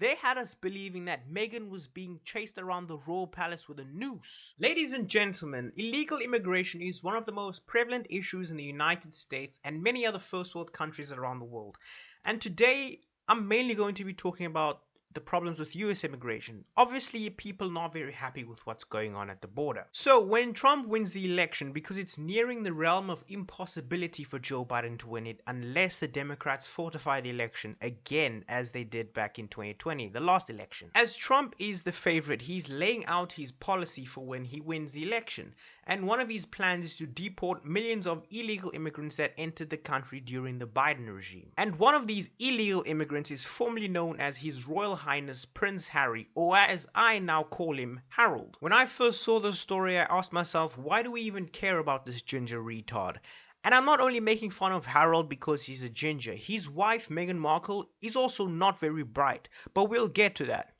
They had us believing that Meghan was being chased around the royal palace with a noose. Ladies and gentlemen, illegal immigration is one of the most prevalent issues in the United States and many other first world countries around the world. And today, I'm mainly going to be talking about the problems with US immigration. Obviously, people not very happy with what's going on at the border. So when Trump wins the election, because it's nearing the realm of impossibility for Joe Biden to win it unless the Democrats fortify the election again as they did back in 2020, the last election. As Trump is the favorite, he's laying out his policy for when he wins the election. And one of his plans is to deport millions of illegal immigrants that entered the country during the Biden regime. And one of these illegal immigrants is formerly known as His Royal Highness Prince Harry, or as I now call him, Harold. When I first saw this story, I asked myself, why do we even care about this ginger retard? And I'm not only making fun of Harold because he's a ginger. His wife, Meghan Markle, is also not very bright, but we'll get to that.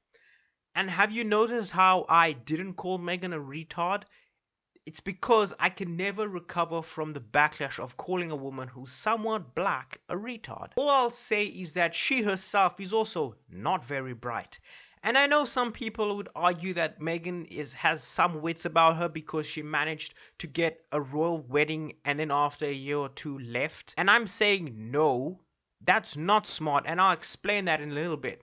And have you noticed how I didn't call Meghan a retard? It's because I can never recover from the backlash of calling a woman who's somewhat black a retard. All I'll say is that she herself is also not very bright. And I know some people would argue that Meghan has some wits about her because she managed to get a royal wedding and then after a year or two left. And I'm saying no, that's not smart, and I'll explain that in a little bit.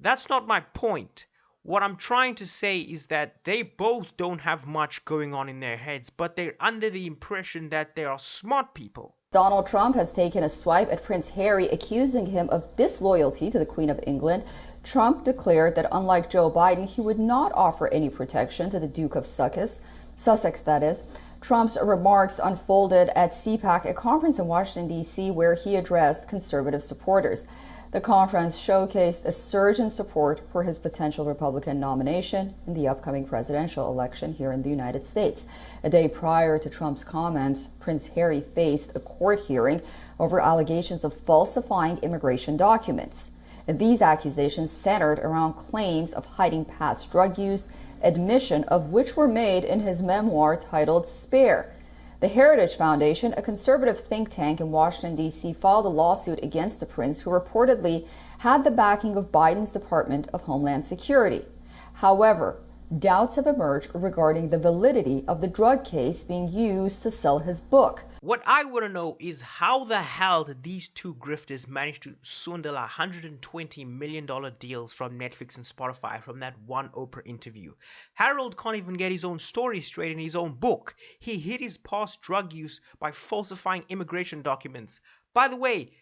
That's not my point. What I'm trying to say is that they both don't have much going on in their heads, but they're under the impression that they are smart people. Donald Trump has taken a swipe at Prince Harry, accusing him of disloyalty to the Queen of England. Trump declared that unlike Joe Biden, he would not offer any protection to the Duke of Sussex, that is. Trump's remarks unfolded at CPAC, a conference in Washington, D.C., where he addressed conservative supporters. The conference showcased a surge in support for his potential Republican nomination in the upcoming presidential election here in the United States. A day prior to Trump's comments, Prince Harry faced a court hearing over allegations of falsifying immigration documents. And these accusations centered around claims of hiding past drug use, admission of which were made in his memoir titled Spare. The Heritage Foundation, a conservative think tank in Washington, D.C., filed a lawsuit against the prince, who reportedly had the backing of Biden's Department of Homeland Security. However, doubts have emerged regarding the validity of the drug case being used to sell his book. What I want to know is how the hell did these two grifters manage to swindle $120 million deals from Netflix and Spotify from that one Oprah interview? Harold can't even get his own story straight in his own book. He hid his past drug use by falsifying immigration documents. By the way,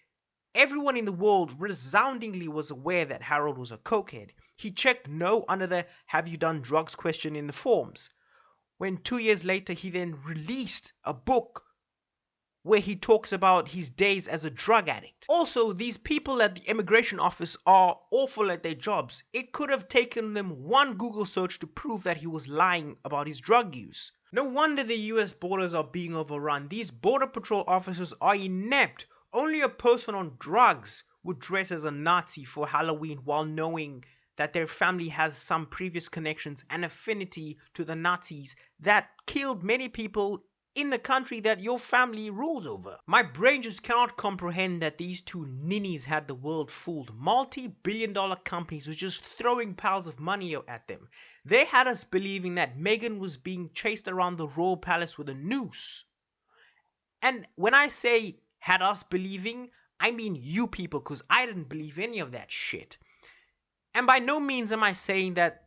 everyone in the world resoundingly was aware that Harold was a cokehead. He checked no under the "have you done drugs" question in the forms. When 2 years later he then released a book where he talks about his days as a drug addict. Also, these people at the immigration office are awful at their jobs. It could have taken them one Google search to prove that he was lying about his drug use. No wonder the US borders are being overrun. These border patrol officers are inept. Only a person on drugs would dress as a Nazi for Halloween while knowing that their family has some previous connections and affinity to the Nazis that killed many people in the country that your family rules over. My brain just cannot comprehend that these two ninnies had the world fooled. Multi-billion-dollar companies were just throwing piles of money at them. They had us believing that Meghan was being chased around the royal palace with a noose. And when I say had us believing, I mean you people, because I didn't believe any of that shit. And by no means am I saying that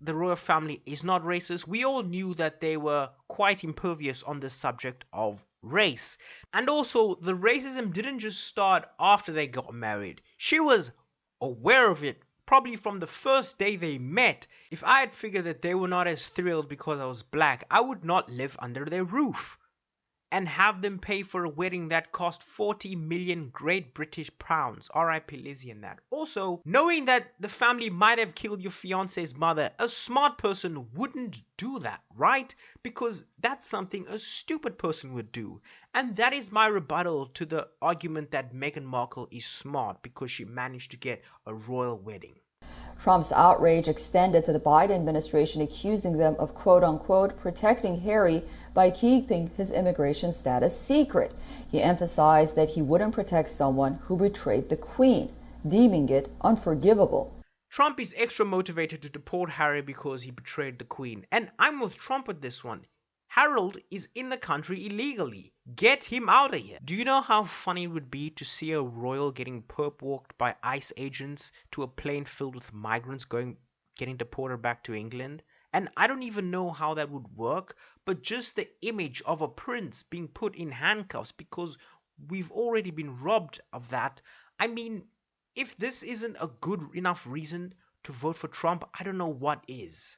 the royal family is not racist. We all knew that they were quite impervious on the subject of race. And also, the racism didn't just start after they got married. She was aware of it probably from the first day they met. If I had figured that they were not as thrilled because I was black, I would not live under their roof and have them pay for a wedding that cost 40 million Great British pounds. R.I.P. Lizzie and that. Also, knowing that the family might have killed your fiance's mother, a smart person wouldn't do that, right? Because that's something a stupid person would do. And that is my rebuttal to the argument that Meghan Markle is smart because she managed to get a royal wedding. Trump's outrage extended to the Biden administration, accusing them of quote-unquote protecting Harry by keeping his immigration status secret. He emphasized that he wouldn't protect someone who betrayed the Queen, deeming it unforgivable. Trump is extra motivated to deport Harry because he betrayed the Queen. And I'm with Trump with this one. Harold is in the country illegally. Get him out of here. Do you know how funny it would be to see a royal getting perp walked by ICE agents to a plane filled with migrants getting deported back to England? And I don't even know how that would work, but just the image of a prince being put in handcuffs because we've already been robbed of that. I mean, if this isn't a good enough reason to vote for Trump, I don't know what is.